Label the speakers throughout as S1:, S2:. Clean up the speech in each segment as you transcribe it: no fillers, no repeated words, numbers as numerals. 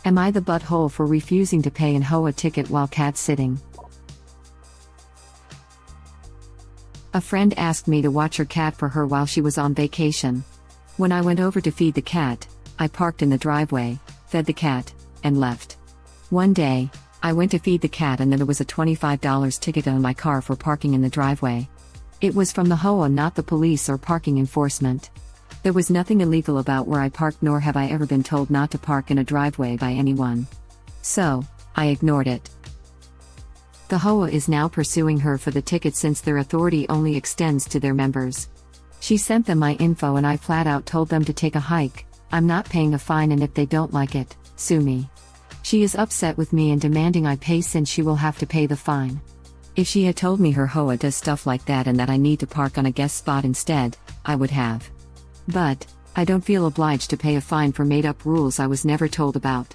S1: Am I the butthole for refusing to pay an HOA ticket while cat sitting? A friend asked me to watch her cat for her while she was on vacation. When I went over to feed the cat, I parked in the driveway, fed the cat, and left. One day, I went to feed the cat and then there was a $25 ticket on my car for parking in the driveway. It was from the HOA, not the police or parking enforcement. There was nothing illegal about where I parked, nor have I ever been told not to park in a driveway by anyone. So, I ignored it. The HOA is now pursuing her for the ticket since their authority only extends to their members. She sent them my info and I flat out told them to take a hike. I'm not paying a fine, and if they don't like it, sue me. She is upset with me and demanding I pay since she will have to pay the fine. If she had told me her HOA does stuff like that and that I need to park on a guest spot instead, I would have. But, I don't feel obliged to pay a fine for made-up rules I was never told about.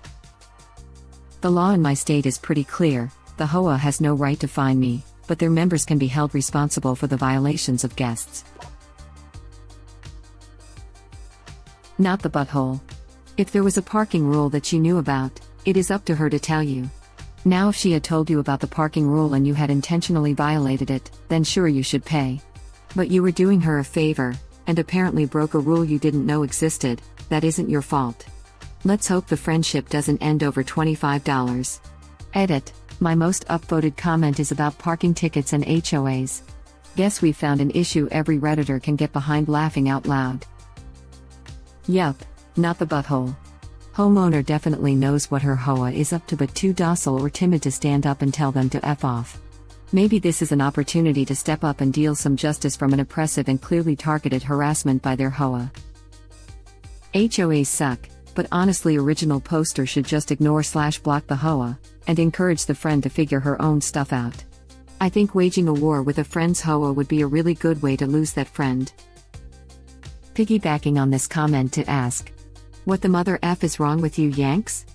S1: The law in my state is pretty clear. The HOA has no right to fine me, but their members can be held responsible for the violations of guests. Not the butthole. If there was a parking rule that she knew about, it is up to her to tell you. Now if she had told you about the parking rule and you had intentionally violated it, then sure, you should pay. But you were doing her a favor, and apparently broke a rule you didn't know existed. That isn't your fault. Let's hope the friendship doesn't end over $25. Edit. My most upvoted comment is about parking tickets and HOAs. Guess we found an issue every Redditor can get behind, laughing out loud. Yup, not the butthole. Homeowner definitely knows what her HOA is up to, but too docile or timid to stand up and tell them to F off. Maybe this is an opportunity to step up and deal some justice from an oppressive and clearly targeted harassment by their HOA. HOAs suck, but honestly, original poster should just ignore/block the HOA, and encourage the friend to figure her own stuff out. I think waging a war with a friend's HOA would be a really good way to lose that friend. Piggybacking on this comment to ask, what the mother F is wrong with you, Yanks?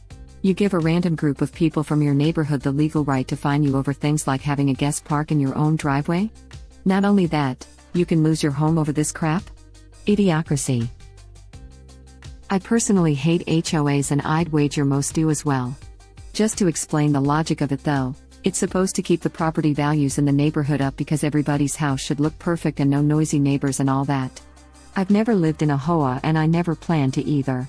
S1: You give a random group of people from your neighborhood the legal right to fine you over things like having a guest park in your own driveway? Not only that, you can lose your home over this crap? Idiocracy. I personally hate HOAs, and I'd wager most do as well. Just to explain the logic of it though, it's supposed to keep the property values in the neighborhood up because everybody's house should look perfect and no noisy neighbors and all that. I've never lived in a HOA and I never plan to either.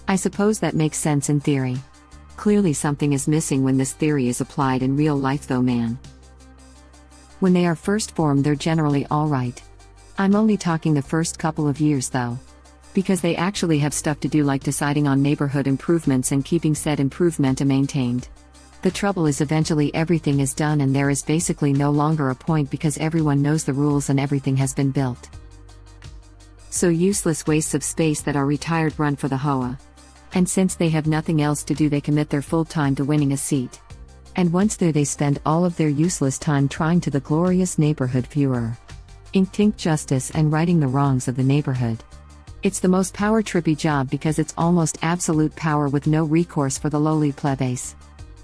S1: I suppose that makes sense in theory. Clearly something is missing when this theory is applied in real life though, man. When they are first formed, they're generally alright. I'm only talking the first couple of years though. Because they actually have stuff to do, like deciding on neighborhood improvements and keeping said improvement maintained. The trouble is eventually everything is done and there is basically no longer a point because everyone knows the rules and everything has been built. So useless wastes of space that are retired run for the HOA. And since they have nothing else to do, they commit their full time to winning a seat. And once there, they spend all of their useless time trying to the glorious neighborhood Führer. Tink justice and righting the wrongs of the neighborhood. It's the most power-trippy job because it's almost absolute power with no recourse for the lowly plebes.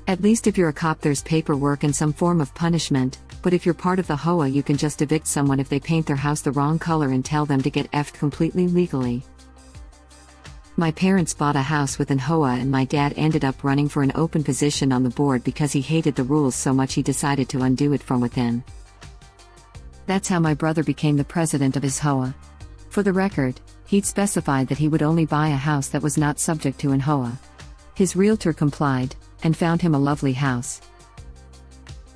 S1: At least if you're a cop, there's paperwork and some form of punishment, but if you're part of the HOA, you can just evict someone if they paint their house the wrong color and tell them to get effed completely legally. My parents bought a house with an HOA and my dad ended up running for an open position on the board because he hated the rules so much he decided to undo it from within. That's how my brother became the president of his HOA. For the record, he'd specified that he would only buy a house that was not subject to an HOA. His realtor complied, and found him a lovely house.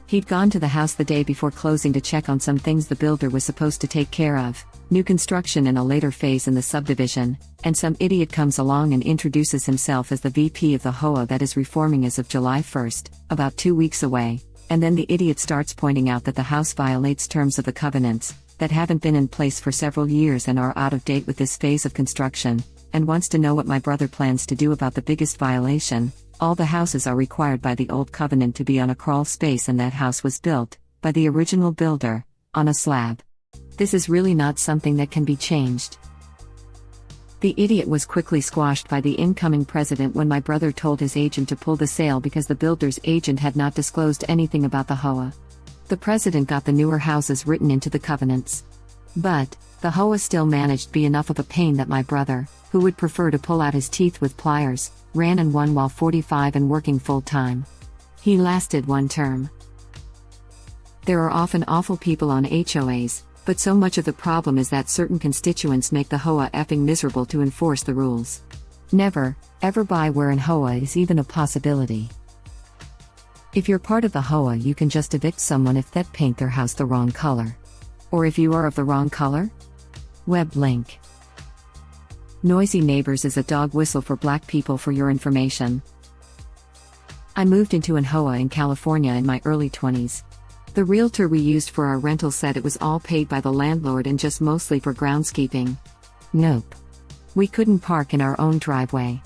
S1: He'd gone to the house the day before closing to check on some things the builder was supposed to take care of, new construction in a later phase in the subdivision, and some idiot comes along and introduces himself as the VP of the HOA that is reforming as of July 1st, about 2 weeks away, and then the idiot starts pointing out that the house violates terms of the covenants that haven't been in place for several years and are out of date with this phase of construction, and wants to know what my brother plans to do about the biggest violation. All the houses are required by the old covenant to be on a crawl space, and that house was built, by the original builder, on a slab. This is really not something that can be changed. The idiot was quickly squashed by the incoming president when my brother told his agent to pull the sale because the builder's agent had not disclosed anything about the HOA. The president got the newer houses written into the covenants. But, the HOA still managed to be enough of a pain that my brother, who would prefer to pull out his teeth with pliers, ran in one while 45 and working full-time. He lasted one term. There are often awful people on HOAs, but so much of the problem is that certain constituents make the HOA effing miserable to enforce the rules. Never, ever buy where an HOA is even a possibility. If you're part of the HOA, you can just evict someone if they paint their house the wrong color. Or if you are of the wrong color? Web link. Noisy neighbors is a dog whistle for black people for your information. I moved into an HOA in California in my early 20s. The realtor we used for our rental said it was all paid by the landlord and just mostly for groundskeeping. Nope. We couldn't park in our own driveway.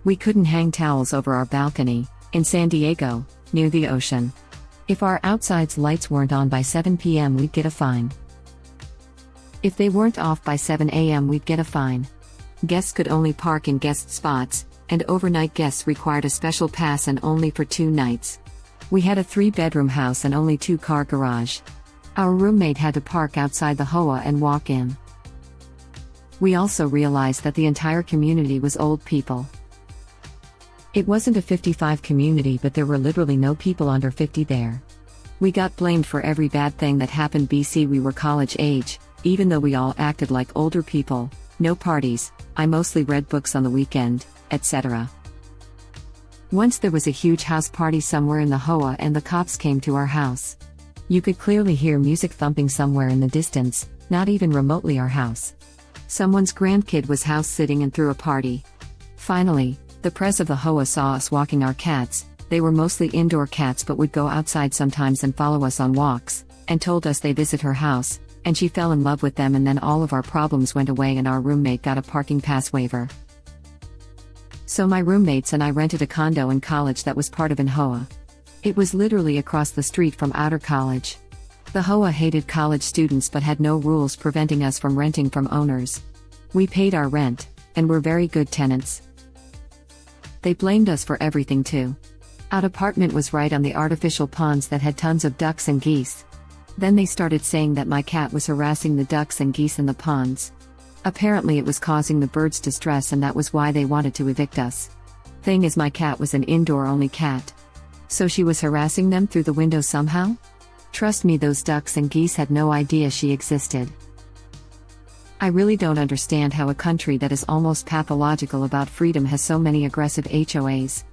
S1: We couldn't hang towels over our balcony, in San Diego, near the ocean. If our outside's lights weren't on by 7 p.m., we'd get a fine. If they weren't off by 7 a.m., we'd get a fine. Guests could only park in guest spots, and overnight guests required a special pass and only for 2 nights. We had a 3-bedroom house and only 2-car garage. Our roommate had to park outside the HOA and walk in. We also realized that the entire community was old people. It wasn't a 55 community, but there were literally no people under 50 there. We got blamed for every bad thing that happened. We were college age, even though we all acted like older people. No parties, I mostly read books on the weekend, etc. Once there was a huge house party somewhere in the HOA and the cops came to our house. You could clearly hear music thumping somewhere in the distance, not even remotely our house. Someone's grandkid was house sitting and threw a party. Finally, the press of the HOA saw us walking our cats. They were mostly indoor cats but would go outside sometimes and follow us on walks, and told us they visit her house, and she fell in love with them, and then all of our problems went away and our roommate got a parking pass waiver. So my roommates and I rented a condo in college that was part of an HOA. It was literally across the street from Outer College. The HOA hated college students but had no rules preventing us from renting from owners. We paid our rent, and were very good tenants. They blamed us for everything too. Our apartment was right on the artificial ponds that had tons of ducks and geese. Then they started saying that my cat was harassing the ducks and geese in the ponds. Apparently it was causing the birds distress, and that was why they wanted to evict us. Thing is, my cat was an indoor-only cat. So she was harassing them through the window somehow? Trust me, those ducks and geese had no idea she existed. I really don't understand how a country that is almost pathological about freedom has so many aggressive HOAs.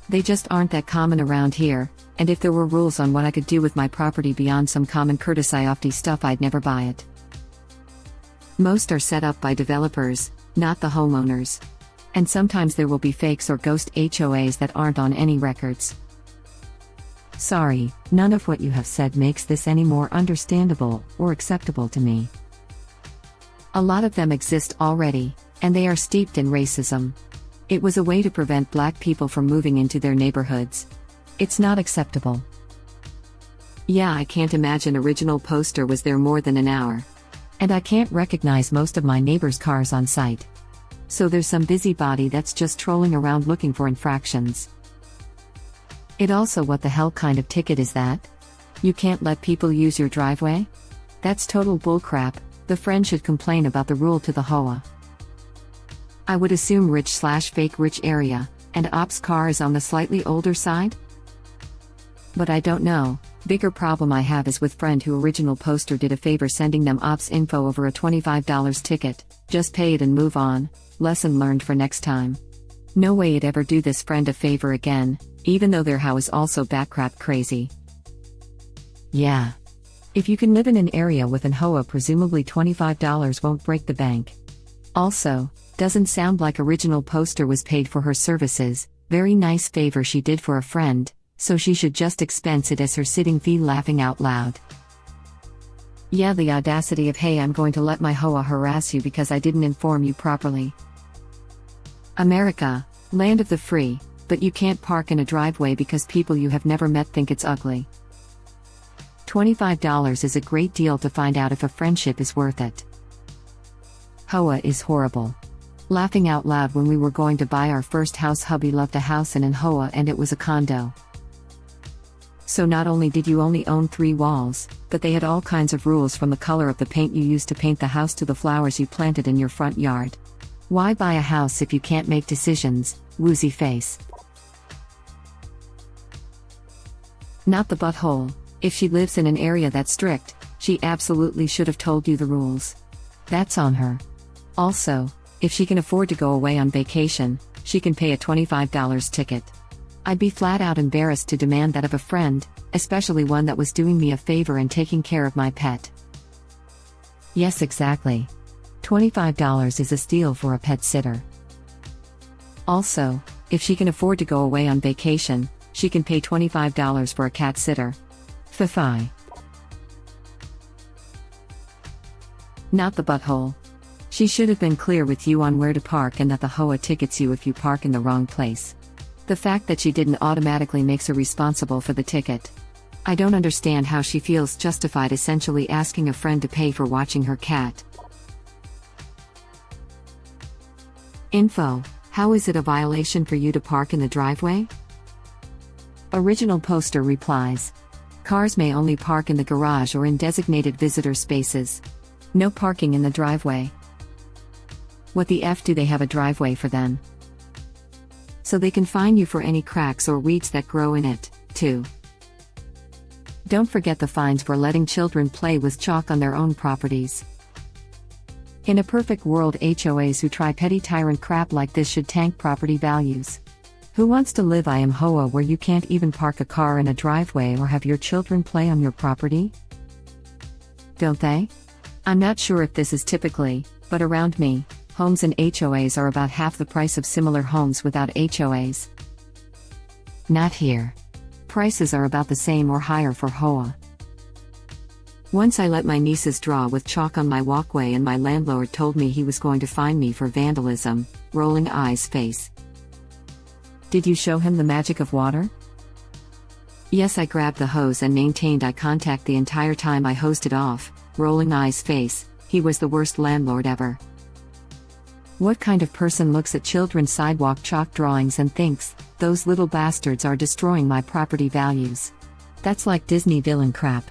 S1: They just aren't that common around here, and if there were rules on what I could do with my property beyond some common courtesy stuff, I'd never buy it. Most are set up by developers, not the homeowners. And sometimes there will be fakes or ghost HOAs that aren't on any records. Sorry, none of what you have said makes this any more understandable or acceptable to me. A lot of them exist already, and they are steeped in racism. It was a way to prevent black people from moving into their neighborhoods. It's not acceptable. Yeah, I can't imagine original poster was there more than an hour. And I can't recognize most of my neighbors' cars on site. So there's some busybody that's just trolling around looking for infractions. It also, what the hell kind of ticket is that? You can't let people use your driveway? That's total bullcrap. The friend should complain about the rule to the HOA. I would assume rich/fake rich area, and ops car is on the slightly older side? But I don't know. Bigger problem I have is with friend who original poster did a favor sending them ops info over a $25 ticket. Just pay it and move on. Lesson learned for next time. No way I'd ever do this friend a favor again, even though their how is also backcrap crazy. Yeah. If you can live in an area with an HOA, presumably $25 won't break the bank. Also, doesn't sound like original poster was paid for her services. Very nice favor she did for a friend, so she should just expense it as her sitting fee. Laughing out loud. Yeah, the audacity of, hey, I'm going to let my HOA harass you because I didn't inform you properly. America, land of the free, but you can't park in a driveway because people you have never met think it's ugly. $25 is a great deal to find out if a friendship is worth it. HOA is horrible. Laughing out loud. When we were going to buy our first house, hubby loved a house in an HOA and it was a condo. So not only did you only own 3 walls, but they had all kinds of rules, from the color of the paint you used to paint the house to the flowers you planted in your front yard. Why buy a house if you can't make decisions? Woozy face. Not the butthole. If she lives in an area that's strict, she absolutely should have told you the rules. That's on her. Also, if she can afford to go away on vacation, she can pay a $25 ticket. I'd be flat out embarrassed to demand that of a friend, especially one that was doing me a favor and taking care of my pet. Yes, exactly. $25 is a steal for a pet sitter. Also, if she can afford to go away on vacation, she can pay $25 for a cat sitter. Fi. Not the butthole. She should have been clear with you on where to park and that the HOA tickets you if you park in the wrong place. The fact that she didn't automatically makes her responsible for the ticket. I don't understand how she feels justified essentially asking a friend to pay for watching her cat. Info: how is it a violation for you to park in the driveway? Original poster replies: cars may only park in the garage or in designated visitor spaces. No parking in the driveway. What the F do they have a driveway for then? So they can fine you for any cracks or weeds that grow in it, too. Don't forget the fines for letting children play with chalk on their own properties. In a perfect world, HOAs who try petty tyrant crap like this should tank property values. Who wants to live in HOA where you can't even park a car in a driveway or have your children play on your property? Don't they? I'm not sure if this is typically, but around me, homes in HOAs are about half the price of similar homes without HOAs. Not here. Prices are about the same or higher for HOA. Once I let my nieces draw with chalk on my walkway and my landlord told me he was going to fine me for vandalism. Rolling eyes face. Did you show him the magic of water? Yes, I grabbed the hose and maintained eye contact the entire time I hosed it off. Rolling eyes face. He was the worst landlord ever. What kind of person looks at children's sidewalk chalk drawings and thinks, those little bastards are destroying my property values? That's like Disney villain crap.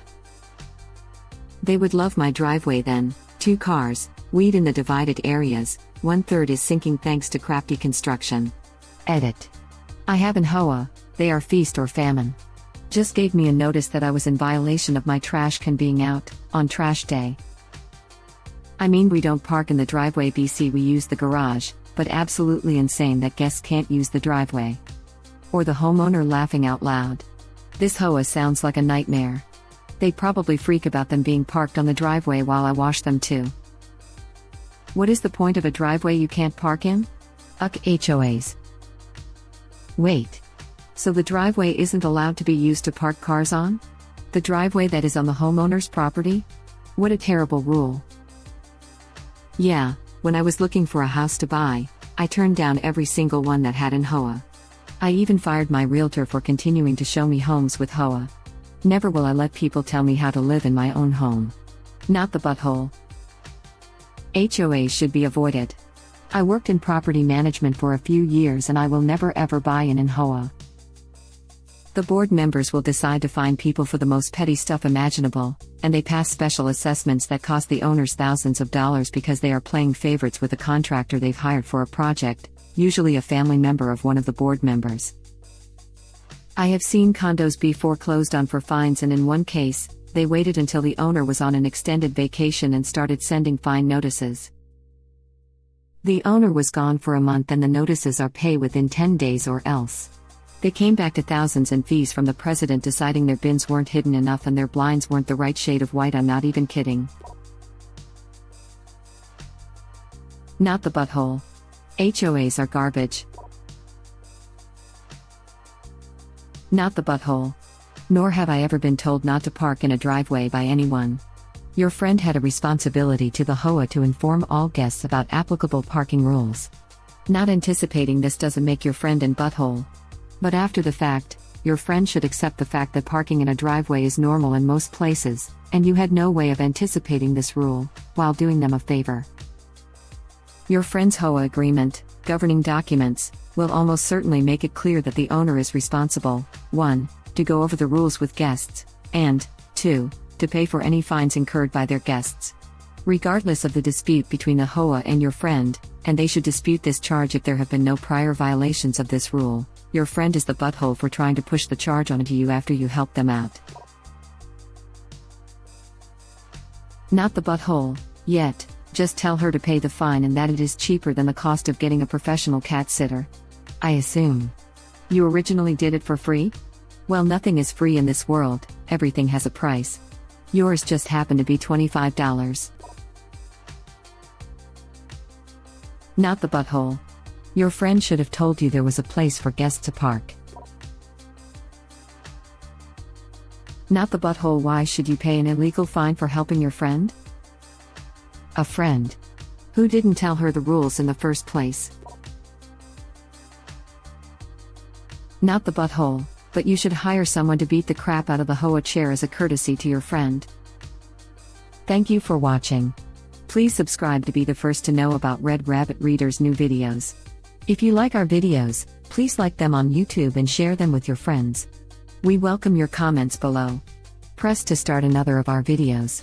S1: They would love my driveway then. 2 cars, weed in the divided areas, 1/3 is sinking thanks to crafty construction. Edit. I have an HOA, they are feast or famine. Just gave me a notice that I was in violation of my trash can being out, on trash day. I mean, we don't park in the driveway BC, we use the garage, but absolutely insane that guests can't use the driveway. Or the homeowner laughing out loud. This HOA sounds like a nightmare. They probably freak about them being parked on the driveway while I wash them too. What is the point of a driveway you can't park in? HOAs. Wait. So the driveway isn't allowed to be used to park cars on? The driveway that is on the homeowner's property? What a terrible rule. Yeah, when I was looking for a house to buy, I turned down every single one that had an HOA. I even fired my realtor for continuing to show me homes with HOA. Never will I let people tell me how to live in my own home. Not the butthole. HOAs should be avoided. I worked in property management for a few years and I will never ever buy in an HOA. The board members will decide to fine people for the most petty stuff imaginable, and they pass special assessments that cost the owners thousands of dollars because they are playing favorites with a contractor they've hired for a project, usually a family member of one of the board members. I have seen condos be foreclosed on for fines, and in one case, they waited until the owner was on an extended vacation and started sending fine notices. The owner was gone for a month and the notices are pay within 10 days or else. They came back to thousands in fees from the president deciding their bins weren't hidden enough and their blinds weren't the right shade of white. I'm not even kidding. Not the butthole. HOAs are garbage. Not the butthole. Nor have I ever been told not to park in a driveway by anyone. Your friend had a responsibility to the HOA to inform all guests about applicable parking rules. Not anticipating this doesn't make your friend an butthole. But after the fact, your friend should accept the fact that parking in a driveway is normal in most places, and you had no way of anticipating this rule, while doing them a favor. Your friend's HOA agreement, governing documents, will almost certainly make it clear that the owner is responsible. 1. to go over the rules with guests, and 2. to pay for any fines incurred by their guests. Regardless of the dispute between the HOA and your friend, and they should dispute this charge if there have been no prior violations of this rule, your friend is the butthole for trying to push the charge onto you after you help them out. Not the butthole, yet. Just tell her to pay the fine and that it is cheaper than the cost of getting a professional cat sitter. I assume. You originally did it for free? Well, nothing is free in this world, everything has a price. Yours just happened to be $25. Not the butthole. Your friend should have told you there was a place for guests to park. Not the butthole. Why should you pay an illegal fine for helping your friend? A friend. Who didn't tell her the rules in the first place? Not the butthole, but you should hire someone to beat the crap out of the HOA chair as a courtesy to your friend. Thank you for watching. Please subscribe to be the first to know about Red Rabbit Reader's new videos. If you like our videos, please like them on YouTube and share them with your friends. We welcome your comments below. Press to start another of our videos.